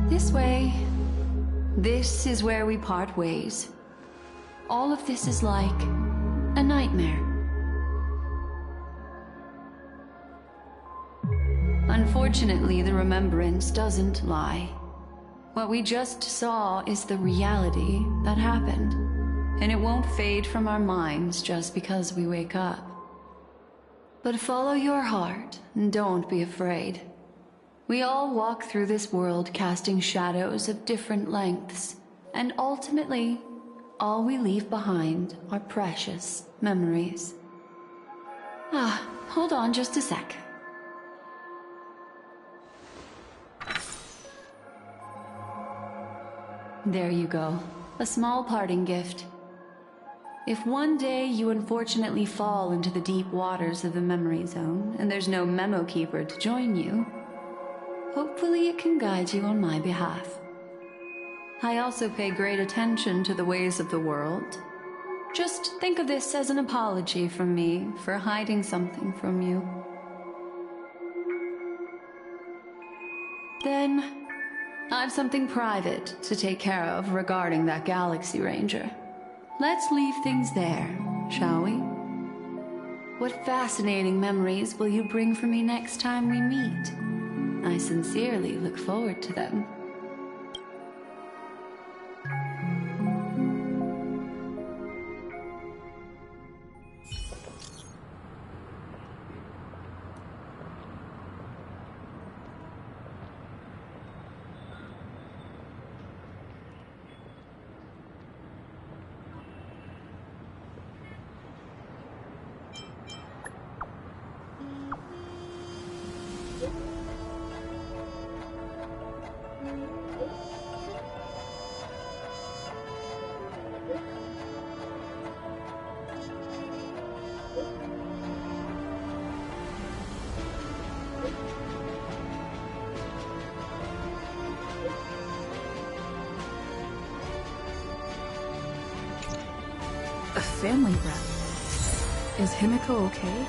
This way. This is where we part ways. All of this is like a nightmare. Unfortunately, the remembrance doesn't lie. What we just saw is the reality that happened, and it won't fade from our minds just because we wake up. But follow your heart and don't be afraid. We all walk through this world casting shadows of different lengths, and ultimately, all we leave behind are precious memories. Hold on just a sec. There you go. A small parting gift. If one day you unfortunately fall into the deep waters of the memory zone, and there's no memo keeper to join you, hopefully it can guide you on my behalf. I also pay great attention to the ways of the world. Just think of this as an apology from me for hiding something from you. Then, I've something private to take care of regarding that Galaxy Ranger. Let's leave things there, shall we? What fascinating memories will you bring for me next time we meet? I sincerely look forward to them. A family rep. Is Himiko okay?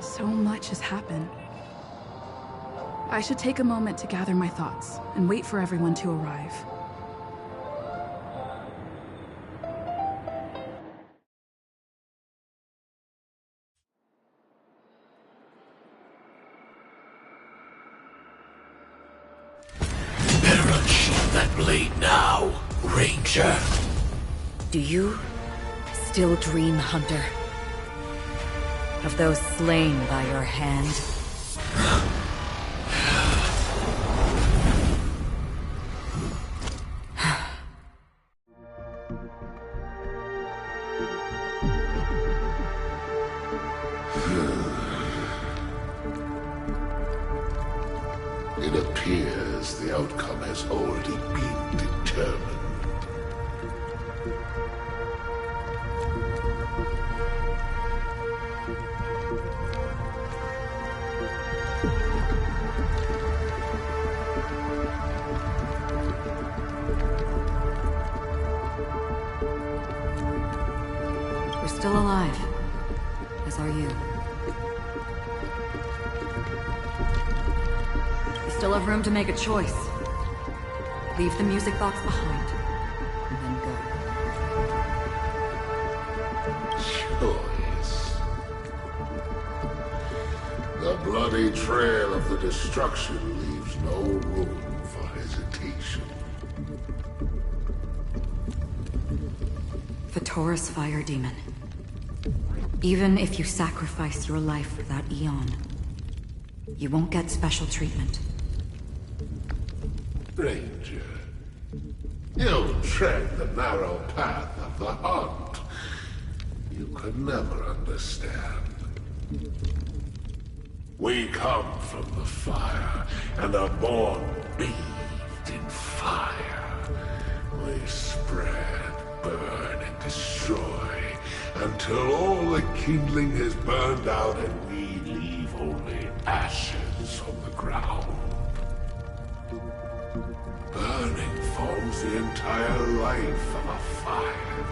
So much has happened. I should take a moment to gather my thoughts and wait for everyone to arrive. Better unsheath that blade now, Ranger. Do you still dream, Hunter? Of those slain by your hand? It appears the outcome has already been determined. still alive, as are you. You still have room to make a choice. Leave the music box behind, and then go. Choice. The bloody trail of the destruction leaves no room for hesitation. The Taurus Fire Demon. Even if you sacrifice your life for that Eon, you won't get special treatment. Ranger, you tread the narrow path of the hunt. You could never understand. We come from the fire, and are born bathed in fire. We spread, burn, and destroy, until all the kindling has burned out and we leave only ashes on the ground. Burning forms the entire life of a fire,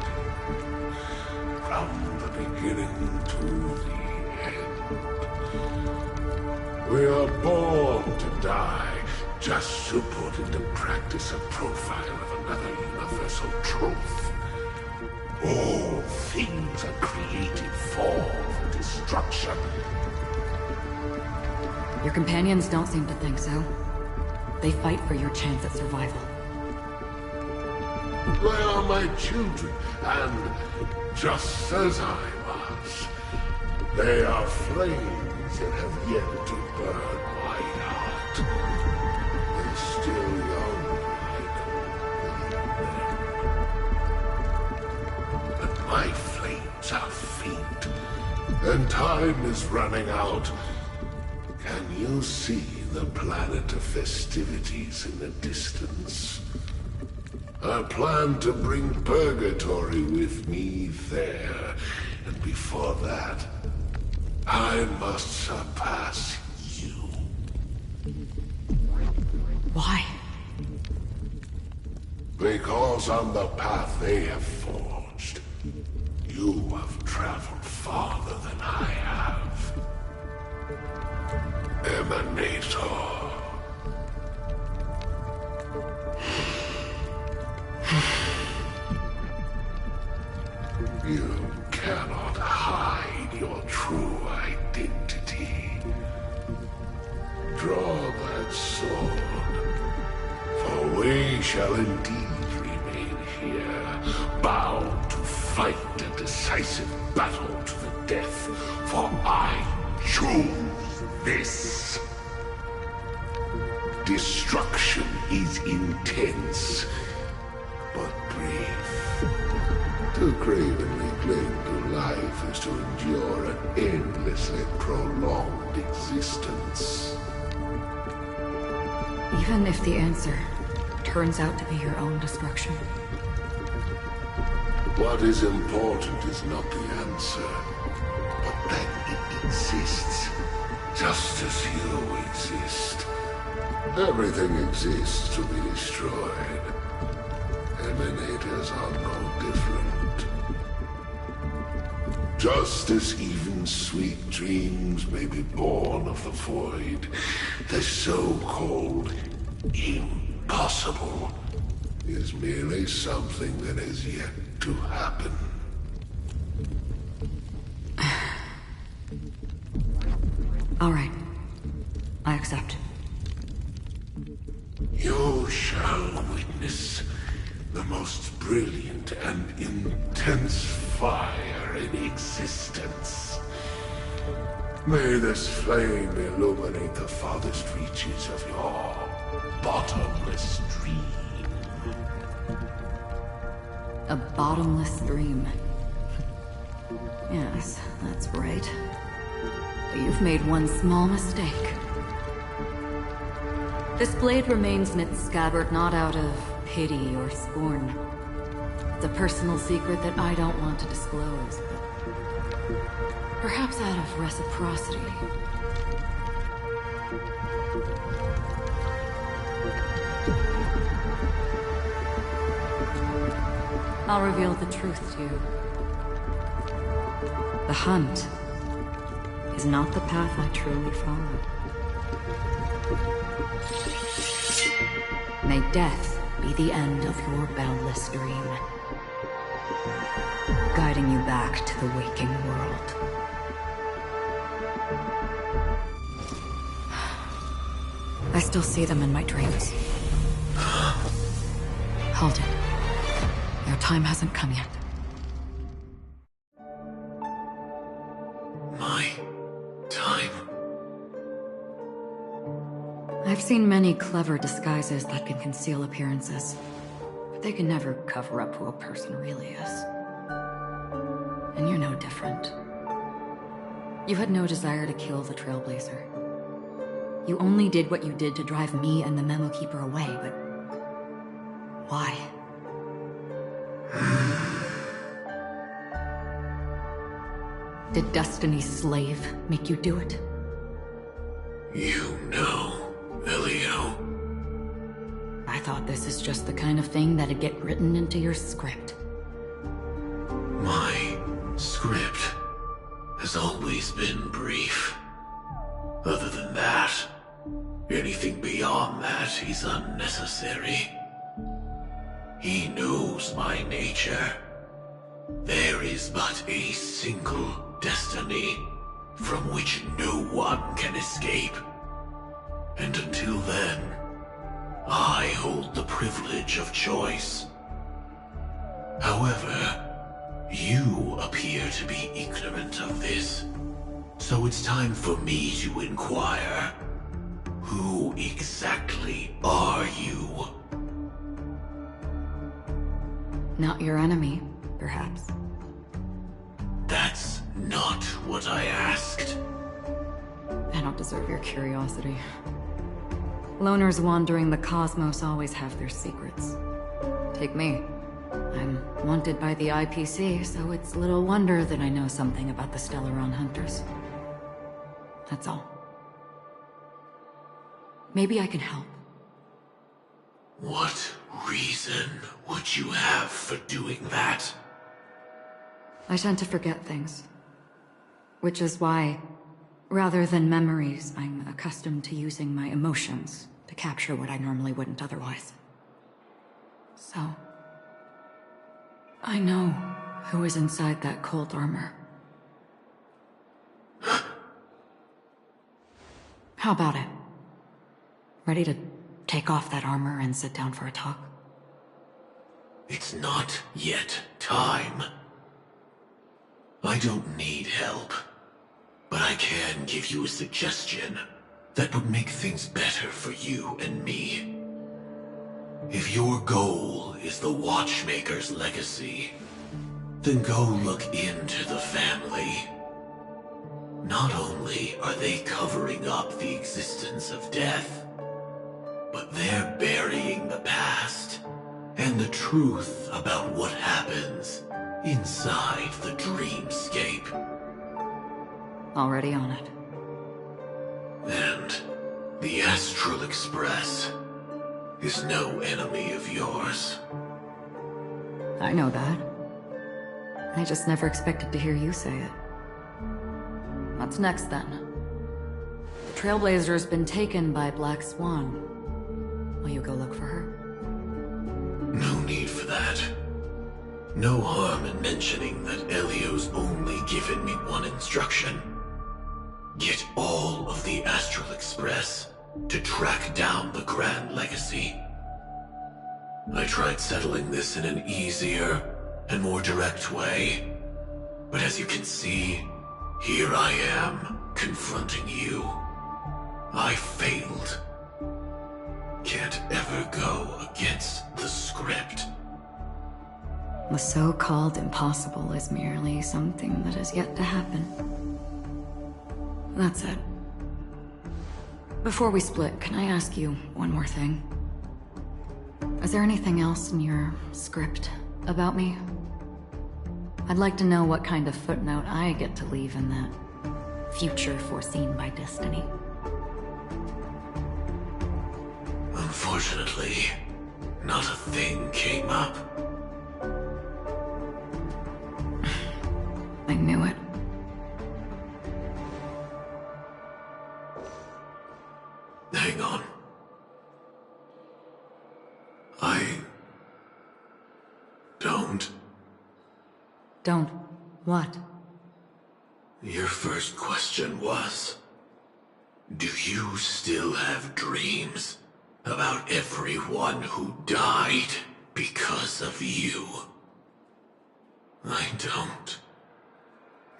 from the beginning to the end. We are born to die, just to put into practice a profile of another universal truth. All things are created for destruction. Your companions don't seem to think so. They fight for your chance at survival. They are my children, and just as I was, they are flames that have yet to burn my heart. They're still young, I don't believe them. But my flames are faint, and time is running out. Can you see the planet of festivities in the distance? I plan to bring Purgatory with me there, and before that, I must surpass you. Why? Because on the path they have forged, you have traveled farther than I have. Emanator. You cannot hide your true identity. Draw that sword, for we shall indeed remain here, bound to fight a decisive battle to the death, for I choose this. Destruction is intense, but brief. To cravenly cling to life is to endure an endlessly prolonged existence. Even if the answer turns out to be your own destruction. What is important is not the answer, but that it exists, just as you exist. Everything exists to be destroyed. Emanators are no different. Just as even sweet dreams may be born of the void, the so-called impossible is merely something that has yet to happen. All right. I accept. You shall witness the most brilliant and intense fire in existence. May this flame illuminate the farthest reaches of your bottomless dream. A bottomless dream. Yes, that's right. But you've made one small mistake. This blade remains in its scabbard not out of pity or scorn. It's a personal secret that I don't want to disclose, but perhaps out of reciprocity. I'll reveal the truth to you. The hunt is not the path I truly followed. May death be the end of your boundless dream, guiding you back to the waking world. I still see them in my dreams. Hold it. Your time hasn't come yet. My time? I've seen many clever disguises that can conceal appearances, but they can never cover up who a person really is. And you're no different. You had no desire to kill the Trailblazer. You only did what you did to drive me and the Memo Keeper away, but why? Did Destiny's slave make you do it? You know, Elio. I thought this is just the kind of thing that'd get written into your script. My script has always been brief. Other than that, anything beyond that is unnecessary. He knows my nature. There is but a single destiny from which no one can escape. And until then, I hold the privilege of choice. However, you appear to be ignorant of this. So it's time for me to inquire. Who exactly are you? Not your enemy, perhaps. That's not what I asked. I don't deserve your curiosity. Loners wandering the cosmos always have their secrets. Take me. I'm wanted by the IPC, so it's little wonder that I know something about the Stellaron Hunters. That's all. Maybe I can help. What reason would you have for doing that? I tend to forget things. Which is why, rather than memories, I'm accustomed to using my emotions to capture what I normally wouldn't otherwise. So, I know who is inside that cold armor. How about it? Ready to take off that armor and sit down for a talk? It's not yet time. I don't need help, but I can give you a suggestion that would make things better for you and me. If your goal is the Watchmaker's legacy, then go look into the family. Not only are they covering up the existence of death, but they're burying the past and the truth about what happens inside the dreamscape. Already on it. And the Astral Express is no enemy of yours. I know that. I just never expected to hear you say it. What's next, then? The Trailblazer's been taken by Black Swan. Will you go look for her? No need for that. No harm in mentioning that Elio's only given me one instruction. Get all of the Astral Express to track down the Grand Legacy. I tried settling this in an easier and more direct way, but as you can see, here I am, confronting you. I failed. Can't ever go against the script. The so-called impossible is merely something that has yet to happen. That's it. Before we split, can I ask you one more thing? Is there anything else in your script about me? I'd like to know what kind of footnote I get to leave in that future foreseen by destiny. Unfortunately, not a thing came up. I knew it. Don't. What? Your first question was, do you still have dreams about everyone who died because of you? I don't.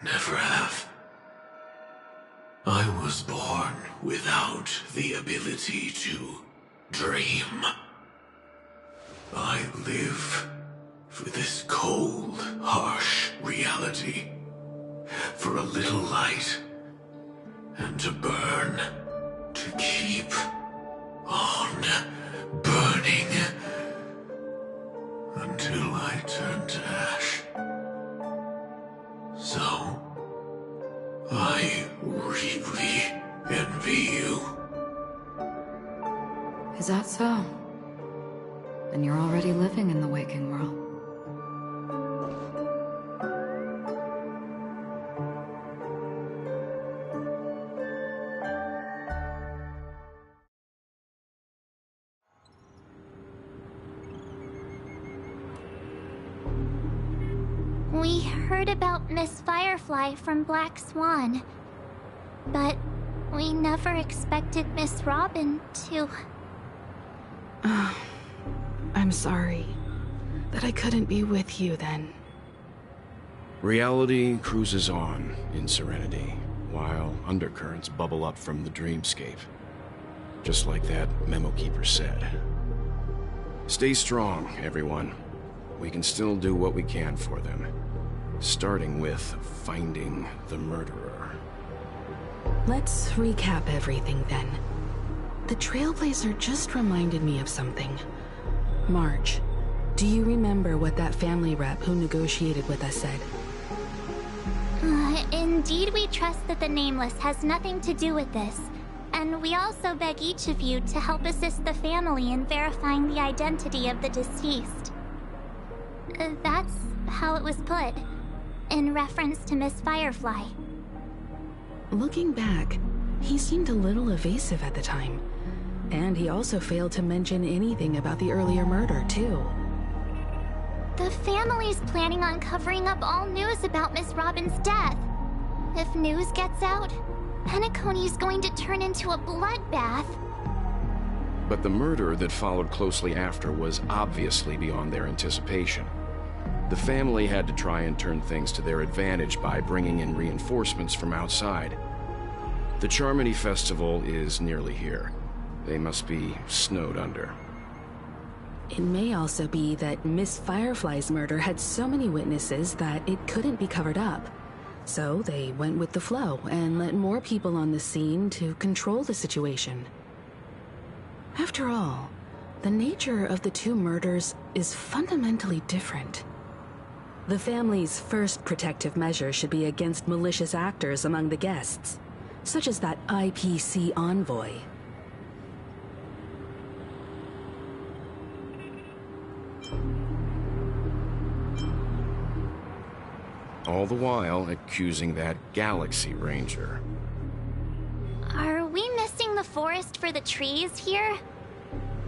Never have. I was born without the ability to dream. I live for this cold, harsh reality. For a little light, and to burn, to keep on burning, until I turn to ash. So, I really envy you. Is that so? Then you're already living in the waking world. We heard about Miss Firefly from Black Swan, but we never expected Miss Robin to... I'm sorry that I couldn't be with you then. Reality cruises on in serenity, while undercurrents bubble up from the dreamscape. Just like that memo keeper said. Stay strong, everyone. We can still do what we can for them. Starting with finding the murderer. Let's recap everything then. The Trailblazer just reminded me of something. Marge, do you remember what that family rep who negotiated with us said? Indeed, we trust that the Nameless has nothing to do with this. And we also beg each of you to help assist the family in verifying the identity of the deceased. That's how it was put, in reference to Miss Firefly. Looking back, he seemed a little evasive at the time. And he also failed to mention anything about the earlier murder, too. The family's planning on covering up all news about Miss Robin's death. If news gets out, Penaconys going to turn into a bloodbath. But the murder that followed closely after was obviously beyond their anticipation. The family had to try and turn things to their advantage by bringing in reinforcements from outside. The Charmony Festival is nearly here. They must be snowed under. It may also be that Miss Firefly's murder had so many witnesses that it couldn't be covered up. So they went with the flow and let more people on the scene to control the situation. After all, the nature of the two murders is fundamentally different. The family's first protective measure should be against malicious actors among the guests, such as that IPC envoy. All the while accusing that Galaxy Ranger. Are we missing the forest for the trees here?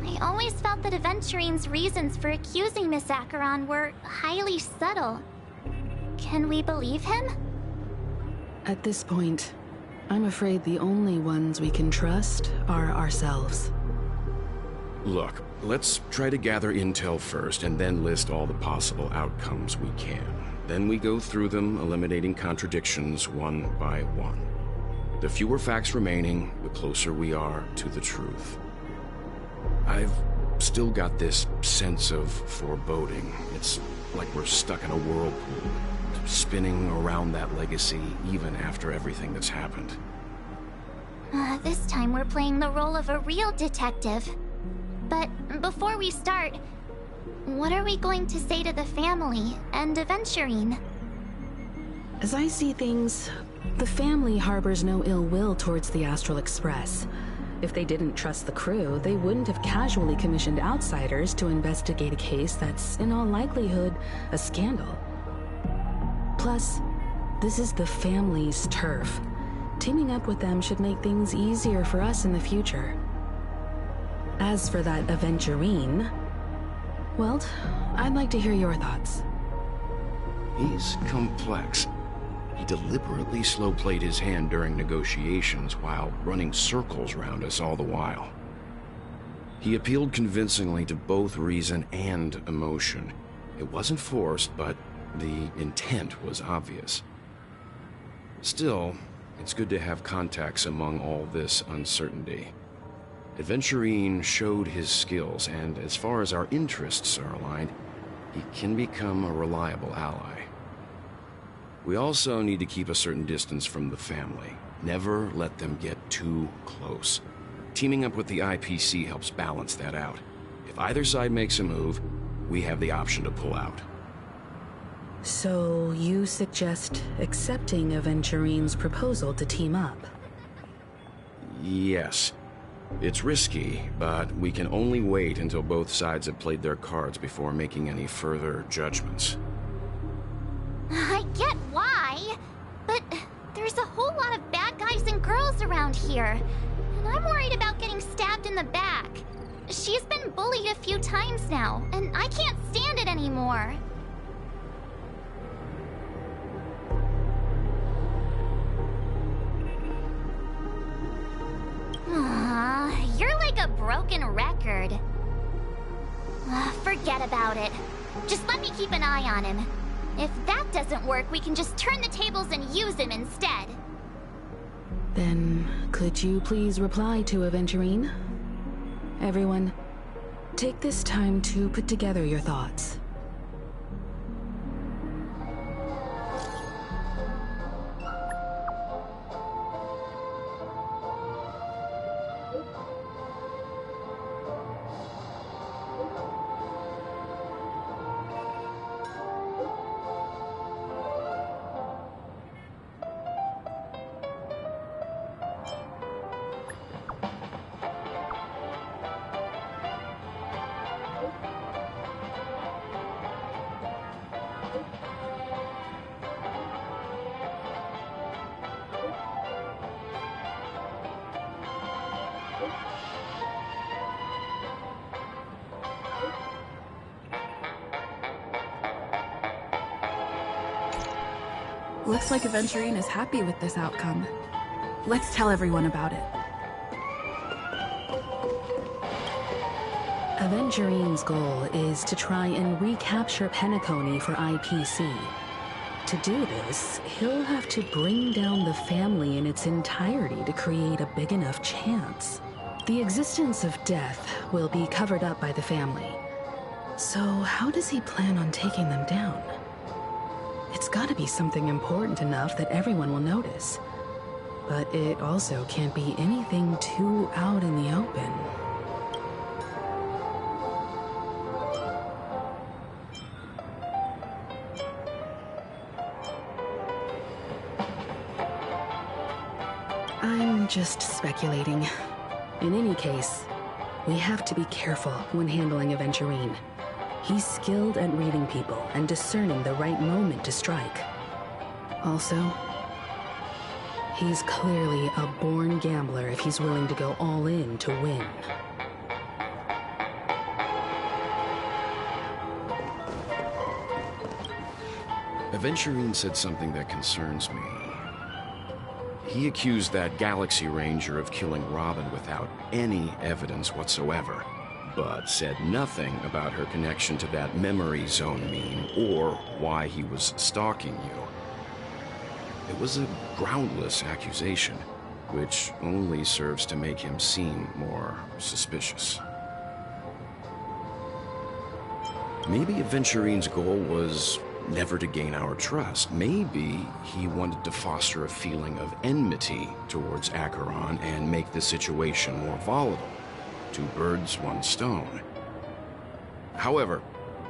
I always felt that Aventurine's reasons for accusing Miss Acheron were highly subtle. Can we believe him? At this point, I'm afraid the only ones we can trust are ourselves. Look, let's try to gather intel first and then list all the possible outcomes we can. Then we go through them, eliminating contradictions one by one. The fewer facts remaining, the closer we are to the truth. I've still got this sense of foreboding. It's like we're stuck in a whirlpool, spinning around that legacy even after everything that's happened. This time we're playing the role of a real detective. But before we start, what are we going to say to the family and Aventurine? As I see things, the family harbors no ill will towards the Astral Express. If they didn't trust the crew, they wouldn't have casually commissioned outsiders to investigate a case that's, in all likelihood, a scandal. Plus, this is the family's turf. Teaming up with them should make things easier for us in the future. As for that Aventurine, well, I'd like to hear your thoughts. He's complex. He deliberately slow-played his hand during negotiations while running circles around us all the while. He appealed convincingly to both reason and emotion. It wasn't forced, but the intent was obvious. Still, it's good to have contacts among all this uncertainty. Adventurine showed his skills, and as far as our interests are aligned, he can become a reliable ally. We also need to keep a certain distance from the family. Never let them get too close. Teaming up with the IPC helps balance that out. If either side makes a move, we have the option to pull out. So you suggest accepting Aventurine's proposal to team up? Yes. It's risky, but we can only wait until both sides have played their cards before making any further judgments. I get why, but there's a whole lot of bad guys and girls around here, and I'm worried about getting stabbed in the back. She's been bullied a few times now, and I can't stand it anymore. You're like a broken record. Forget about it. Just let me keep an eye on him. If that doesn't work, we can just turn the tables and use him instead. Then, could you please reply to Aventurine? Everyone, take this time to put together your thoughts. Looks like Aventurine is happy with this outcome. Let's tell everyone about it. Aventurine's goal is to try and recapture Penacony for IPC. To do this, he'll have to bring down the family in its entirety to create a big enough chance. The existence of death will be covered up by the family. So how does he plan on taking them down? It's gotta be something important enough that everyone will notice. But it also can't be anything too out in the open. I'm just speculating. In any case, we have to be careful when handling Aventurine. He's skilled at reading people and discerning the right moment to strike. Also, he's clearly a born gambler if he's willing to go all in to win. Aventurine said something that concerns me. He accused that Galaxy Ranger of killing Robin without any evidence whatsoever, but said nothing about her connection to that memory zone meme or why he was stalking you. It was a groundless accusation, which only serves to make him seem more suspicious. Maybe Aventurine's goal was never to gain our trust. Maybe he wanted to foster a feeling of enmity towards Acheron and make the situation more volatile. Two birds, one stone. However,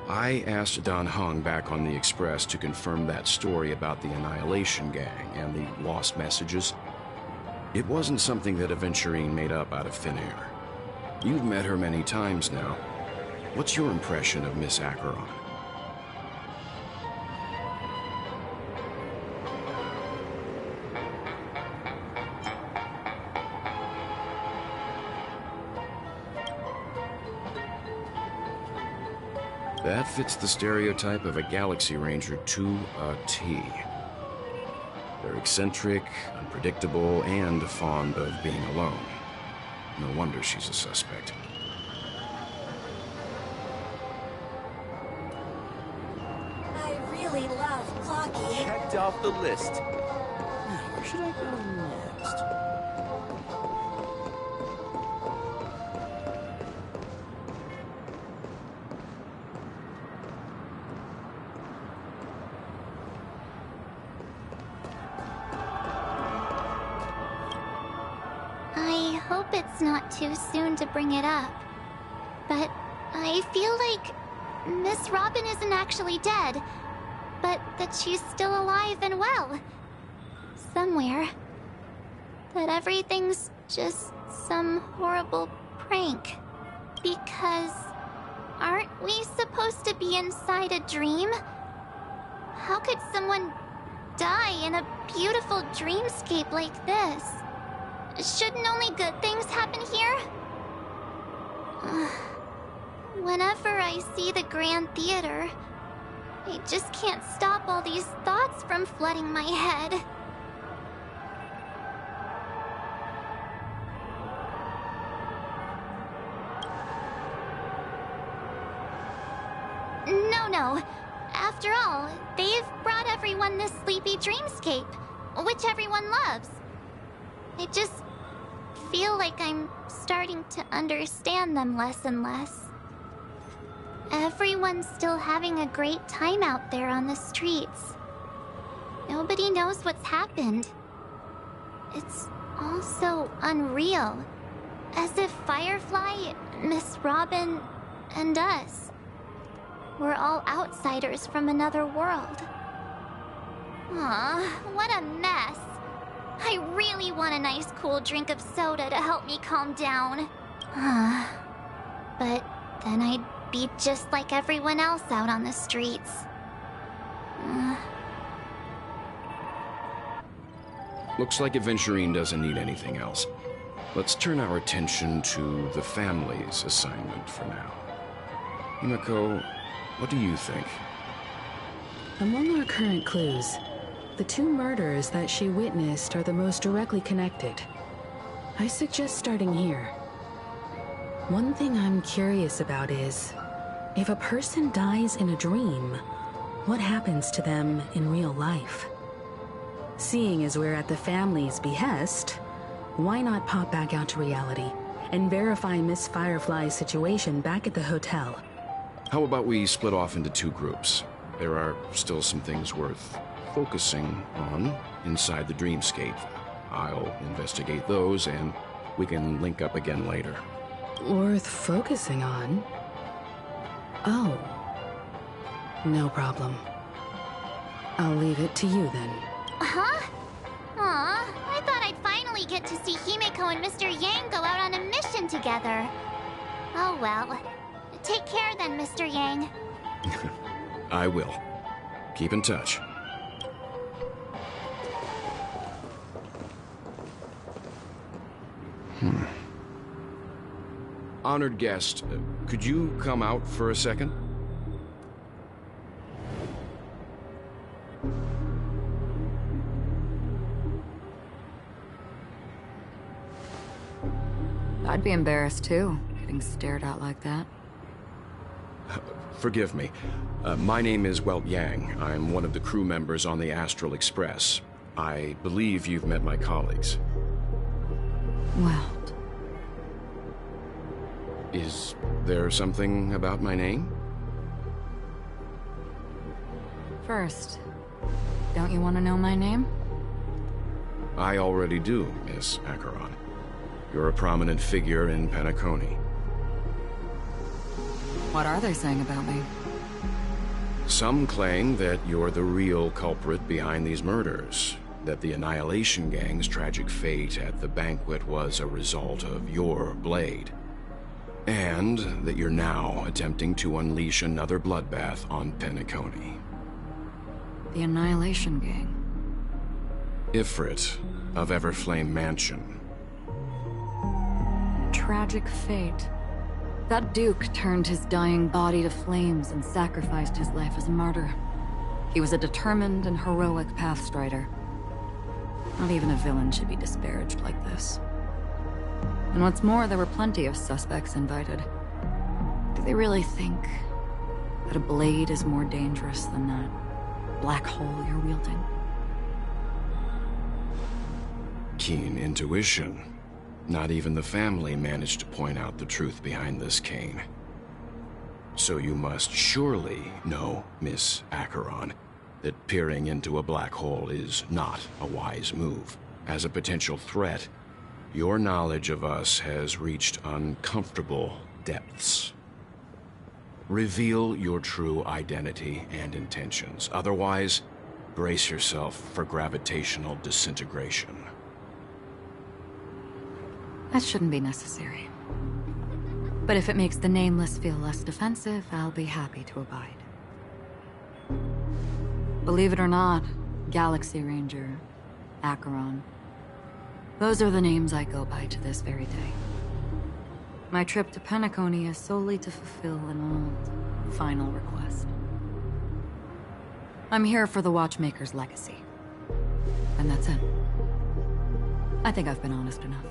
I asked Don Hung back on the Express to confirm that story about the Annihilation Gang and the lost messages. It wasn't something that Aventurine made up out of thin air. You've met her many times now. What's your impression of Miss Acheron? That fits the stereotype of a Galaxy Ranger to a T. They're eccentric, unpredictable, and fond of being alone. No wonder she's a suspect. I really love Clocky. Checked off the list. Now, where should I go next? I hope it's not too soon to bring it up, but I feel like Miss Robin isn't actually dead, but that she's still alive and well. Somewhere. That everything's just some horrible prank. Because aren't we supposed to be inside a dream? How could someone die in a beautiful dreamscape like this? Shouldn't only good things happen here? Whenever I see the Grand Theater, I just can't stop all these thoughts from flooding my head. No. After all, they've brought everyone this sleepy dreamscape, which everyone loves. I just feel like I'm starting to understand them less and less. Everyone's still having a great time out there on the streets. Nobody knows what's happened. It's all so unreal. As if Firefly, Miss Robin, and us were all outsiders from another world. Aw, what a mess. I really want a nice cool drink of soda to help me calm down. But then I'd be just like everyone else out on the streets. Looks like Aventurine doesn't need anything else. Let's turn our attention to the family's assignment for now. Himiko, what do you think? Among our current clues, the two murders that she witnessed are the most directly connected. I suggest starting here. One thing I'm curious about is, if a person dies in a dream, what happens to them in real life? Seeing as we're at the family's behest, why not pop back out to reality and verify Miss Firefly's situation back at the hotel? How about we split off into two groups? There are still some things worth focusing on inside the dreamscape. I'll investigate those, and we can link up again later. Worth focusing on? Oh. No problem. I'll leave it to you then. Huh? Aw, I thought I'd finally get to see Himiko and Mr. Yang go out on a mission together. Oh well. Take care then, Mr. Yang. I will. Keep in touch. Honored guest, could you come out for a second? I'd be embarrassed too, getting stared at like that. Forgive me. My name is Welt Yang. I'm one of the crew members on the Astral Express. I believe you've met my colleagues. Welt. Is there something about my name? First, don't you want to know my name? I already do, Miss Acheron. You're a prominent figure in Penacony. What are they saying about me? Some claim that you're the real culprit behind these murders, that the Annihilation Gang's tragic fate at the banquet was a result of your blade, and that you're now attempting to unleash another bloodbath on Penacony. The Annihilation Gang? Ifrit of Everflame Mansion. Tragic fate. That Duke turned his dying body to flames and sacrificed his life as a martyr. He was a determined and heroic pathstrider. Not even a villain should be disparaged like this. And what's more, there were plenty of suspects invited. Do they really think that a blade is more dangerous than that black hole you're wielding? Keen intuition. Not even the family managed to point out the truth behind this cane. So you must surely know, Miss Acheron, that peering into a black hole is not a wise move. As a potential threat, your knowledge of us has reached uncomfortable depths. Reveal your true identity and intentions. Otherwise, brace yourself for gravitational disintegration. That shouldn't be necessary. But if it makes the Nameless feel less defensive, I'll be happy to abide. Believe it or not, Galaxy Ranger, Acheron, those are the names I go by to this very day. My trip to Penacony is solely to fulfill an old, final request. I'm here for the Watchmaker's legacy. And that's it. I think I've been honest enough.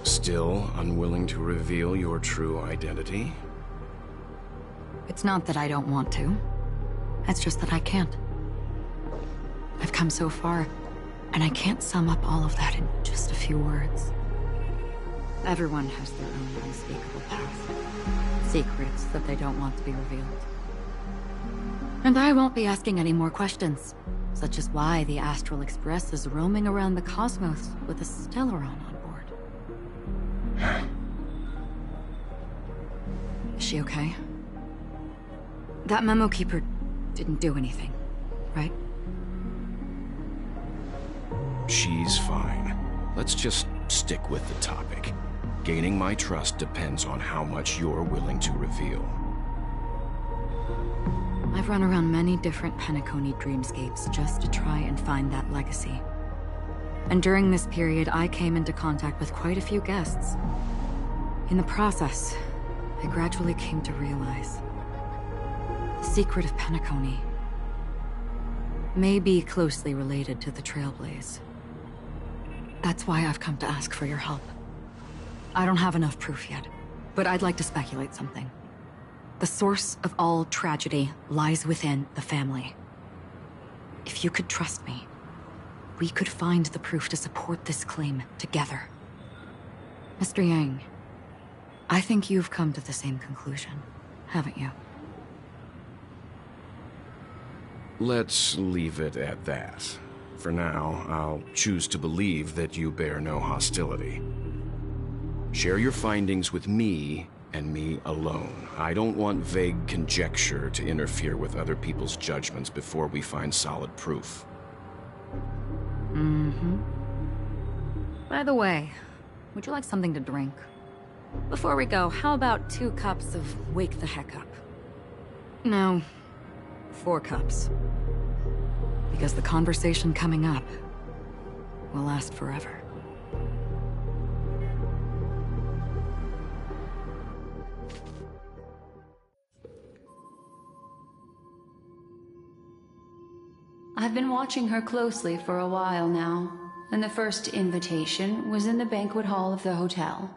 Still unwilling to reveal your true identity? It's not that I don't want to. It's just that I can't. I've come so far, and I can't sum up all of that in just a few words. Everyone has their own unspeakable path. Secrets that they don't want to be revealed. And I won't be asking any more questions, such as why the Astral Express is roaming around the cosmos with a Stellaron on board. Is she okay? That memo keeper didn't do anything, right? She's fine. Let's just stick with the topic. Gaining my trust depends on how much you're willing to reveal. I've run around many different Penacony dreamscapes just to try and find that legacy. And during this period, I came into contact with quite a few guests. In the process, I gradually came to realize the secret of Penacony may be closely related to the Trailblaze. That's why I've come to ask for your help. I don't have enough proof yet, but I'd like to speculate something. The source of all tragedy lies within the family. If you could trust me, we could find the proof to support this claim together. Mr. Yang, I think you've come to the same conclusion, haven't you? Let's leave it at that. For now, I'll choose to believe that you bear no hostility. Share your findings with me, and me alone. I don't want vague conjecture to interfere with other people's judgments before we find solid proof. By the way, would you like something to drink? Before we go, how about 2 cups of Wake the Heck Up? No, 4 cups. Because the conversation coming up will last forever. I've been watching her closely for a while now, and the first invitation was in the banquet hall of the hotel.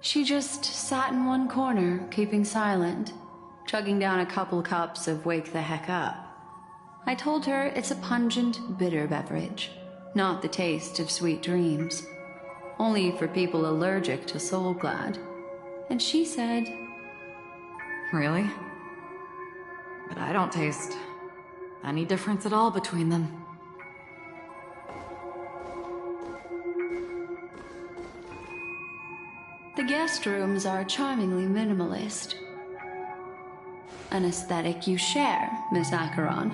She just sat in one corner, keeping silent, chugging down a couple cups of Wake the Heck Up. I told her it's a pungent, bitter beverage, not the taste of sweet dreams, only for people allergic to Soulglad. And she said, Really? But I don't taste any difference at all between them. The guest rooms are charmingly minimalist. An aesthetic you share, Miss Acheron.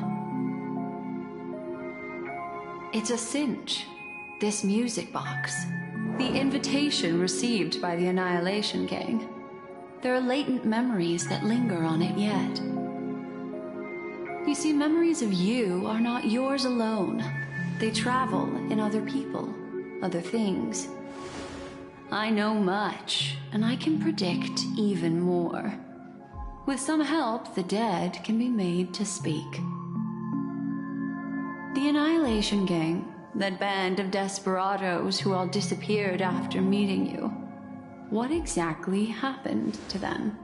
It's a cinch, this music box. The invitation received by the Annihilation Gang. There are latent memories that linger on it yet. You see, memories of you are not yours alone. They travel in other people, other things. I know much, and I can predict even more. With some help, the dead can be made to speak. The Annihilation Gang, that band of desperados who all disappeared after meeting you. What exactly happened to them?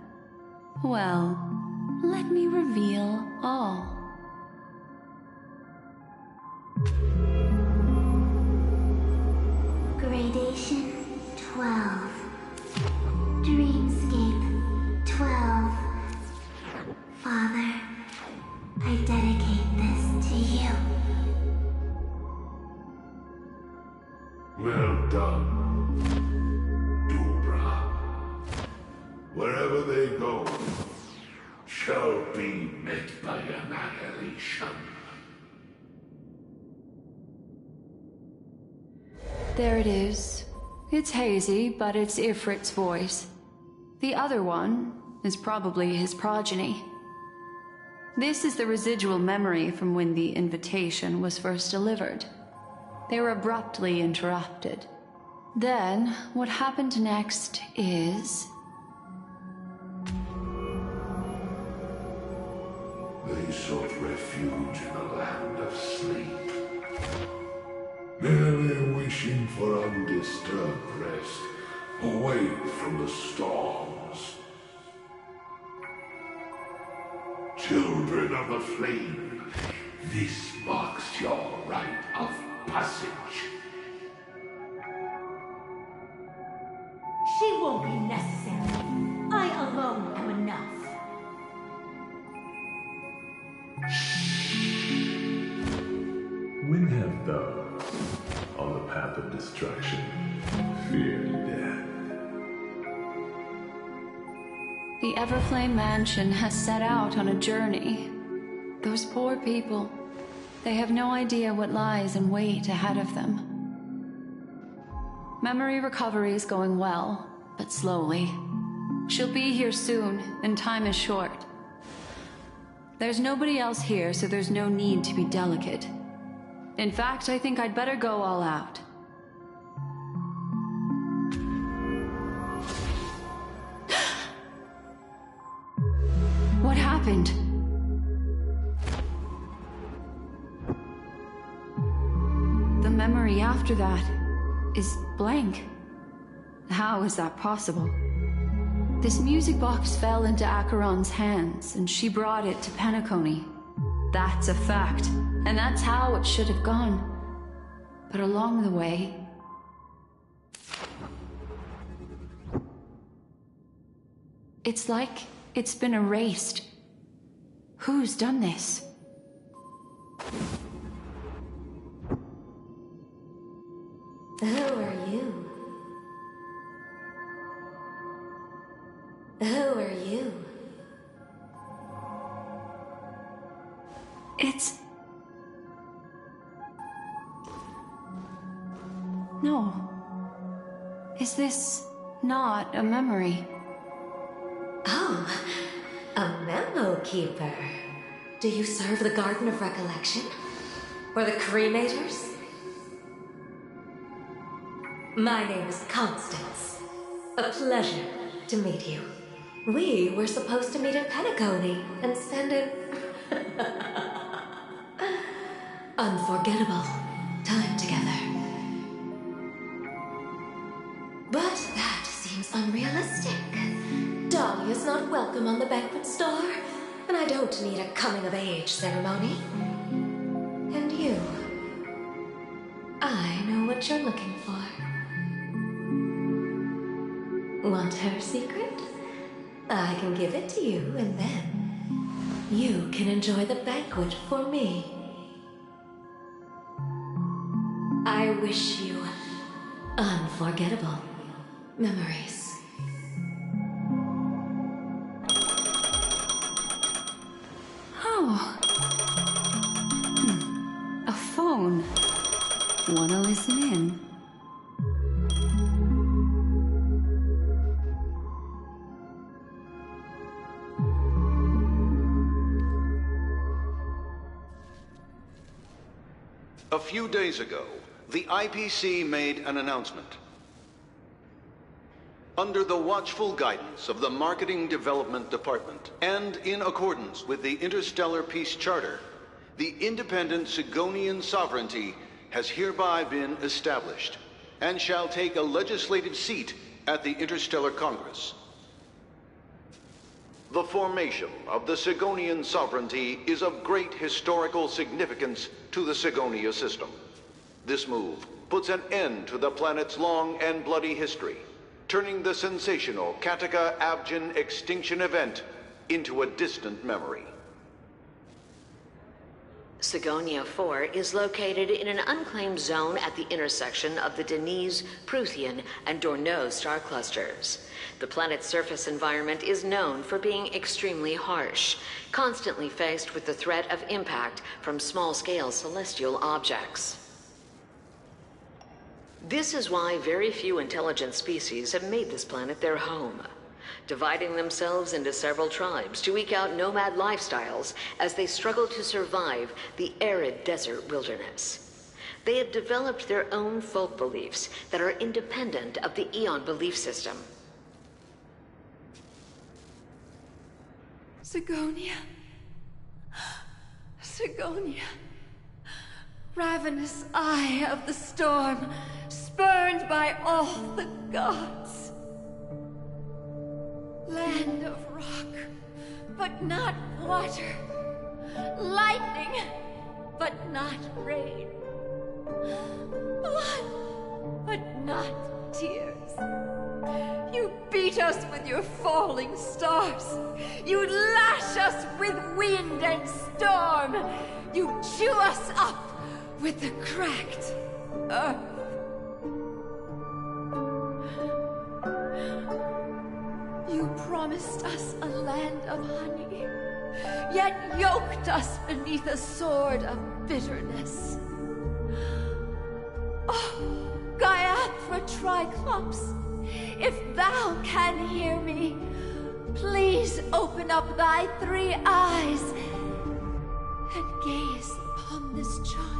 Well, let me reveal all. Gradation 12. Dreamscape 12. Father, I dedicate this to you. Well done, Dubra. Wherever they go, shall be met by annihilation. There it is. It's hazy, but it's Ifrit's voice. The other one is probably his progeny. This is the residual memory from when the invitation was first delivered. They were abruptly interrupted. Then, what happened next is... They sought refuge in a land of sleep, merely wishing for undisturbed rest, away from the storms. Children of the flame, this marks your rite of passage. She won't be necessary. I alone am enough. When have those on the path of destruction feared death? The Everflame Mansion has set out on a journey. Those poor people, they have no idea what lies in wait ahead of them. Memory recovery is going well, but slowly. She'll be here soon, and time is short. There's nobody else here, so there's no need to be delicate. In fact, I think I'd better go all out. What happened? The memory after that is blank. How is that possible? This music box fell into Acheron's hands, and she brought it to Penacony. That's a fact, and that's how it should have gone. But along the way... it's like it's been erased. Who's done this? Who are you? Who are you? It's... no. Is this not a memory? Oh, a memo keeper. Do you serve the Garden of Recollection? Or the Cremators? My name is Constance. A pleasure to meet you. We were supposed to meet in Penacony and spend an unforgettable time together. But that seems unrealistic. Dahlia's not welcome on the banquet store, and I don't need a coming-of-age ceremony. And you, I know what you're looking for. Want her secret? I can give it to you, and then you can enjoy the banquet for me. I wish you unforgettable memories. Oh. A phone. Wanna listen in? A few days ago, the IPC made an announcement. Under the watchful guidance of the Marketing Development Department, and in accordance with the Interstellar Peace Charter, the independent Sigonian sovereignty has hereby been established, and shall take a legislative seat at the Interstellar Congress. The formation of the Sigonian sovereignty is of great historical significance to the Sigonia system. This move puts an end to the planet's long and bloody history, turning the sensational Kataka-Abjin extinction event into a distant memory. Sigonia 4 is located in an unclaimed zone at the intersection of the Denise, Prothean, and Dorneau star clusters. The planet's surface environment is known for being extremely harsh, constantly faced with the threat of impact from small-scale celestial objects. This is why very few intelligent species have made this planet their home, dividing themselves into several tribes to eke out nomad lifestyles as they struggle to survive the arid desert wilderness. They have developed their own folk beliefs that are independent of the Eon belief system. Sigonia. Sigonia. Ravenous eye of the storm, spurned by all the gods. Land of rock, but not water. Lightning, but not rain. Blood, but not tears. You beat us with your falling stars. You lash us with wind and storm. You chew us up with the cracked earth. You promised us a land of honey, yet yoked us beneath a sword of bitterness. Oh, Gaiathra Triclops, if thou can hear me, please open up thy 3 eyes and gaze upon this child.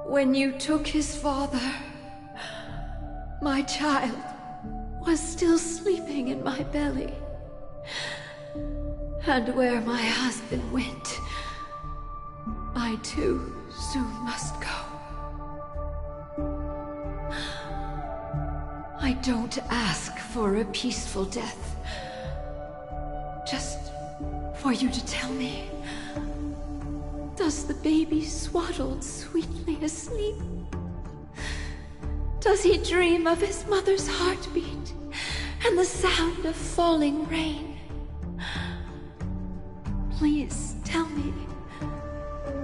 When you took his father, my child was still sleeping in my belly. And where my husband went, I too soon must go. I don't ask for a peaceful death. Just for you to tell me, does the baby swaddle sweetly asleep? Does he dream of his mother's heartbeat and the sound of falling rain? Please tell me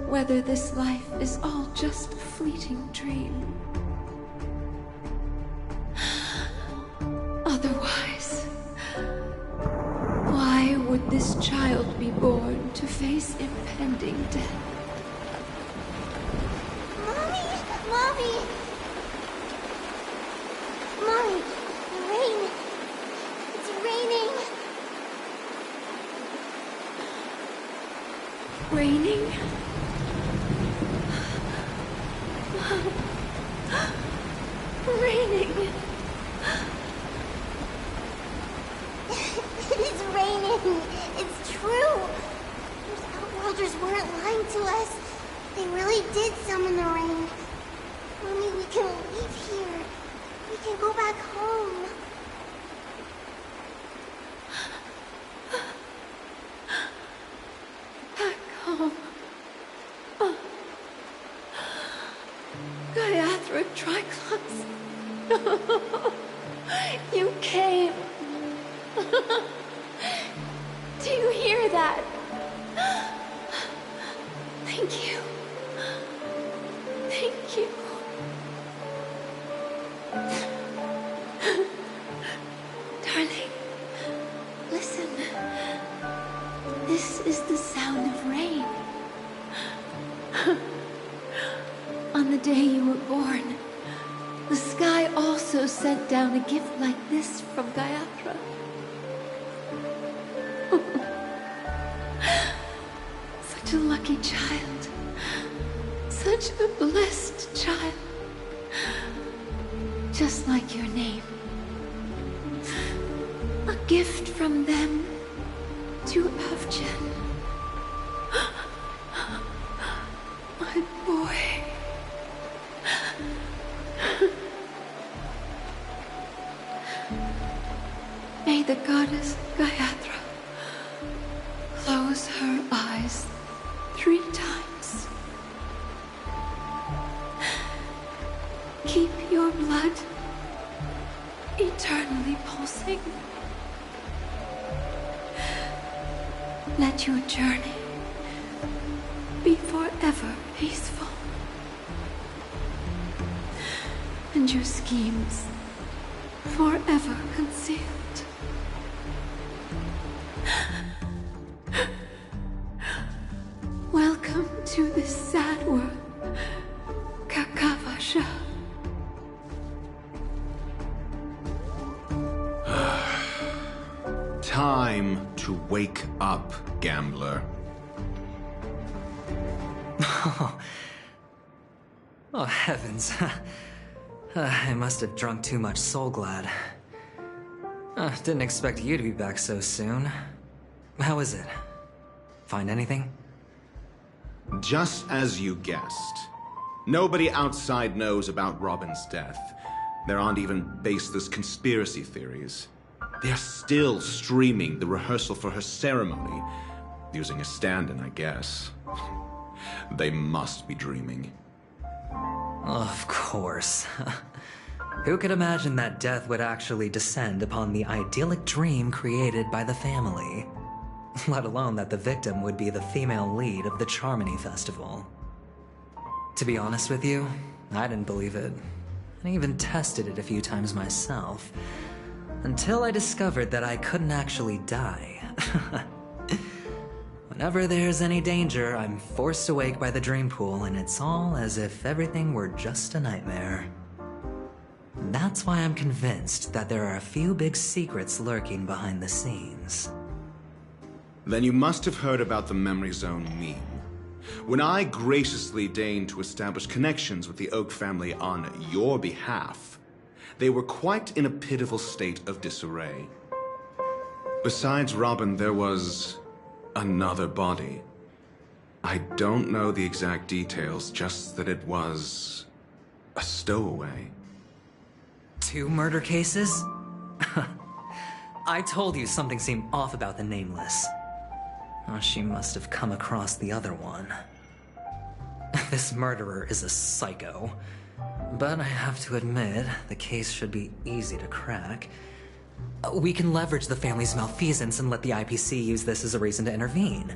whether this life is all just a fleeting dream. Otherwise, why would this child be born to face impending death? Mommy! Mommy, rain. It's raining. Raining? Raining. It's raining. It's true. Those outworlders weren't lying to us. They really did summon the rain. Mommy, we can leave here. We can go back home. Back home. Gaiathra Triclops. You came. Do you hear that? Thank you. Thank you. Darling, listen. This is the sound of rain. On the day you were born, the sky also sent down a gift like this from Gaiathra. Such a lucky child. Such a blessed child. just like your name. A gift from them to Avjen. My boy. May the goddess Gayatri close her eyes 3 times. Keep your blood eternally pulsing. Let your journey be forever peaceful. And your schemes forever concealed. Welcome to this sad world, Kakavasha. Time to wake up, gambler. Oh, heavens. I must have drunk too much Soul Glad. Didn't expect you to be back so soon. How is it? Find anything? Just as you guessed. Nobody outside knows about Robin's death. There aren't even baseless conspiracy theories. They're still streaming the rehearsal for her ceremony, using a stand-in, I guess. They must be dreaming. Of course. Who could imagine that death would actually descend upon the idyllic dream created by the family? Let alone that the victim would be the female lead of the Charmony Festival. To be honest with you, I didn't believe it. I even tested it a few times myself, until I discovered that I couldn't actually die. Whenever there's any danger, I'm forced awake by the dream pool, and it's all as if everything were just a nightmare. That's why I'm convinced that there are a few big secrets lurking behind the scenes. Then you must have heard about the Memory Zone meme. When I graciously deigned to establish connections with the Oak family on your behalf, they were quite in a pitiful state of disarray. Besides Robin, there was another body. I don't know the exact details, just that it was a stowaway. 2 murder cases? I told you something seemed off about the Nameless. Oh, she must have come across the other one. This murderer is a psycho. But I have to admit, the case should be easy to crack. We can leverage the family's malfeasance and let the IPC use this as a reason to intervene.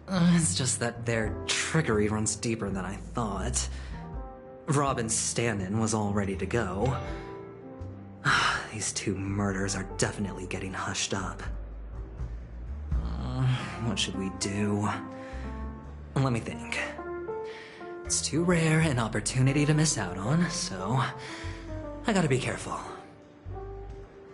It's just that their trickery runs deeper than I thought. Robin's stand-in was all ready to go. These 2 murders are definitely getting hushed up. What should we do? Let me think. It's too rare an opportunity to miss out on, so I gotta be careful.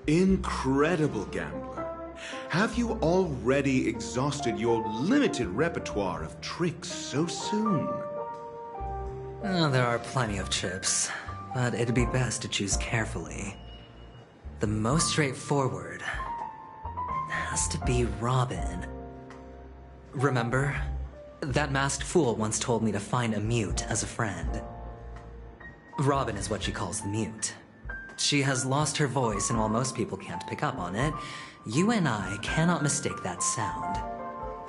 Incredible, gambler. Have you already exhausted your limited repertoire of tricks so soon? There are plenty of chips, but it'd be best to choose carefully. The most straightforward has to be Robin. Remember? That masked fool once told me to find a mute as a friend. Robin is what she calls the mute. She has lost her voice, and while most people can't pick up on it, you and I cannot mistake that sound.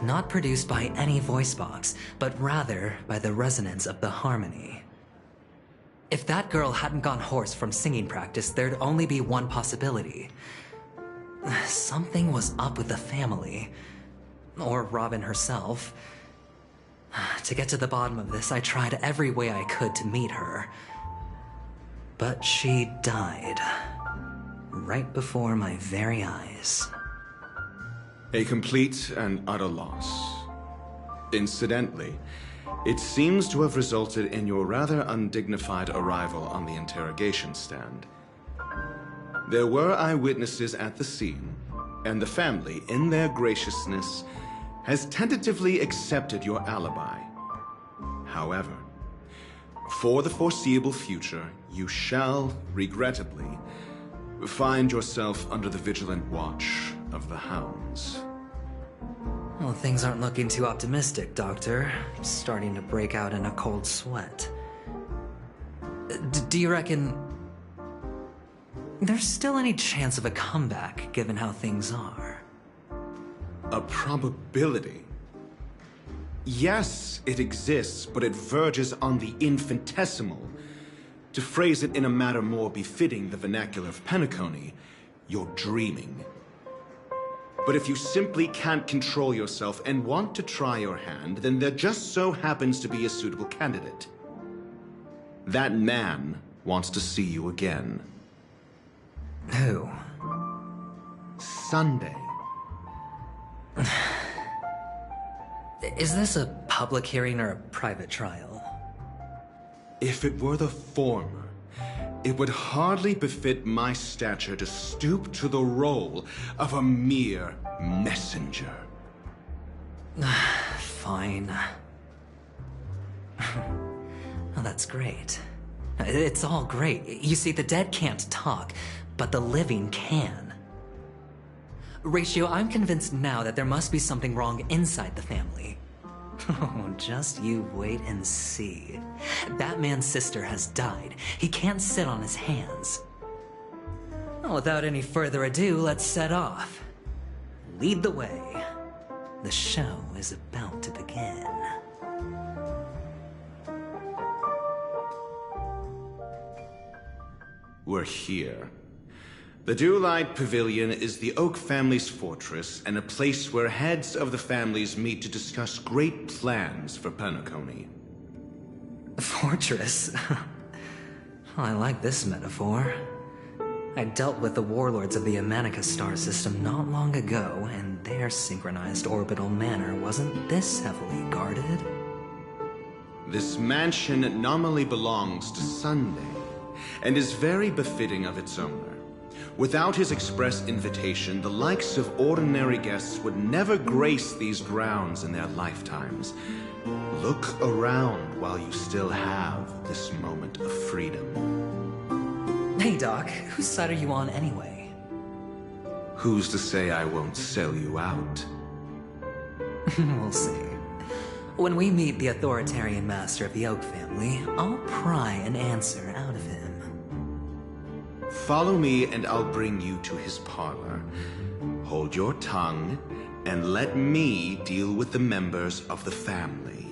Not produced by any voice box, but rather by the resonance of the harmony. If that girl hadn't gone hoarse from singing practice, there'd only be one possibility. Something was up with the family. Or Robin herself. To get to the bottom of this, I tried every way I could to meet her. But she died. Right before my very eyes. A complete and utter loss. Incidentally, it seems to have resulted in your rather undignified arrival on the interrogation stand. There were eyewitnesses at the scene, and the family, in their graciousness, has tentatively accepted your alibi. However, For the foreseeable future, you shall, regrettably, find yourself under the vigilant watch of the Hounds. Well, things aren't looking too optimistic, Doctor. I'm starting to break out in a cold sweat. Do you reckon there's still any chance of a comeback, given how things are? A probability? Yes, it exists, but it verges on the infinitesimal. To phrase it in a manner more befitting the vernacular of Penacony, you're dreaming. But if you simply can't control yourself and want to try your hand, then there just so happens to be a suitable candidate. That man wants to see you again. Who? Sunday. Is this a public hearing or a private trial? If it were the former, it would hardly befit my stature to stoop to the role of a mere messenger. Fine. Oh, that's great. It's all great. You see, the dead can't talk, but the living can. Ratio, I'm convinced now that there must be something wrong inside the family. Oh, just you wait and see. Batman's sister has died. He can't sit on his hands. Well, without any further ado, let's set off. Lead the way. The show is about to begin. We're here. The Dewlight Pavilion is the Oak family's fortress and a place where heads of the families meet to discuss great plans for Penacony. Fortress? I like this metaphor. I dealt with the warlords of the Amanicus star system not long ago, and their synchronized orbital manor wasn't this heavily guarded. This mansion nominally belongs to Sunday, and is very befitting of its owner. Without his express invitation, the likes of ordinary guests would never grace these grounds in their lifetimes. Look around while you still have this moment of freedom. Hey, Doc, whose side are you on anyway? Who's to say I won't sell you out? We'll see. When we meet the authoritarian master of the Oak family, I'll pry an answer out of him. Follow me and I'll bring you to his parlor. Hold your tongue and let me deal with the members of the family.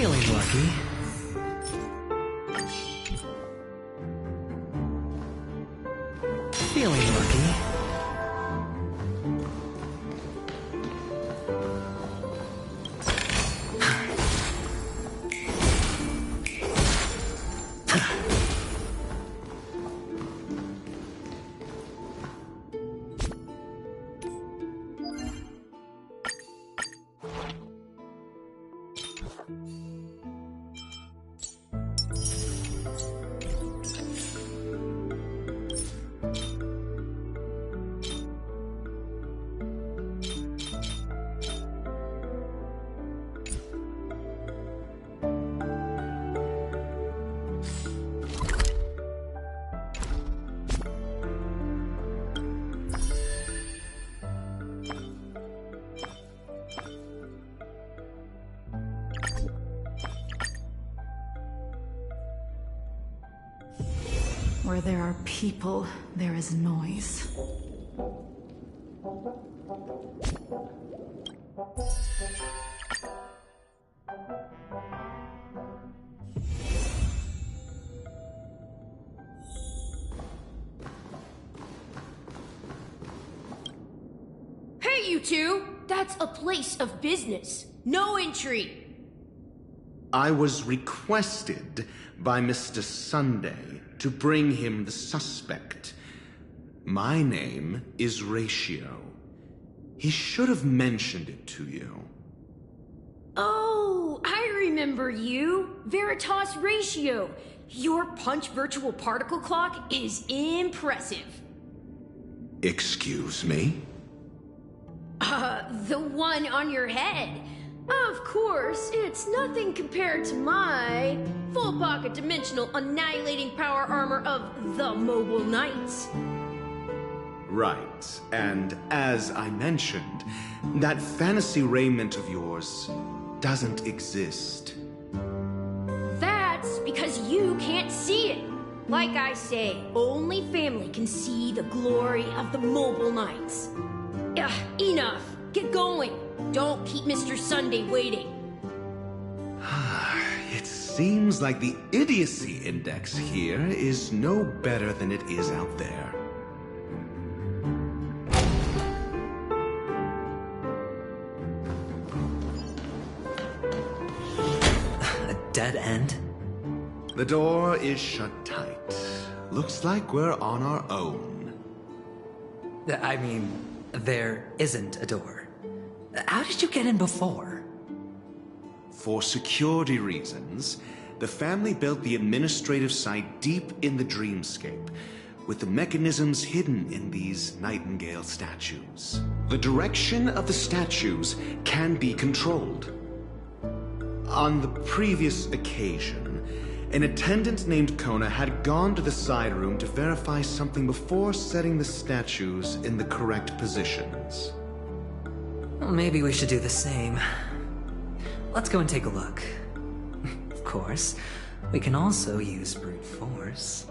Feeling lucky. Feeling lucky. Where there are people, there is noise. Hey, you two! That's a place of business. No entry. I was requested by Mr. Sunday to bring him the suspect. My name is Ratio. He should have mentioned it to you. Oh, I remember you. Veritas Ratio. Your punch virtual particle clock is impressive. Excuse me? The one on your head. Of course, it's nothing compared to my full pocket dimensional annihilating power armor of the Mobile Knights. Right, and as I mentioned, that fantasy raiment of yours doesn't exist. That's because you can't see it. Like I say, only family can see the glory of the Mobile Knights. Enough. Get going. Don't keep Mr. Sunday waiting. It seems like the idiocy index here is no better than it is out there. A dead end? The door is shut tight. Looks like we're on our own. I mean, there isn't a door. How did you get in before? For security reasons, the family built the administrative site deep in the dreamscape, with the mechanisms hidden in these Nightingale statues. The direction of the statues can be controlled. On the previous occasion, an attendant named Kona had gone to the side room to verify something before setting the statues in the correct positions. Well, maybe we should do the same. Let's go and take a look. Of course, we can also use brute force.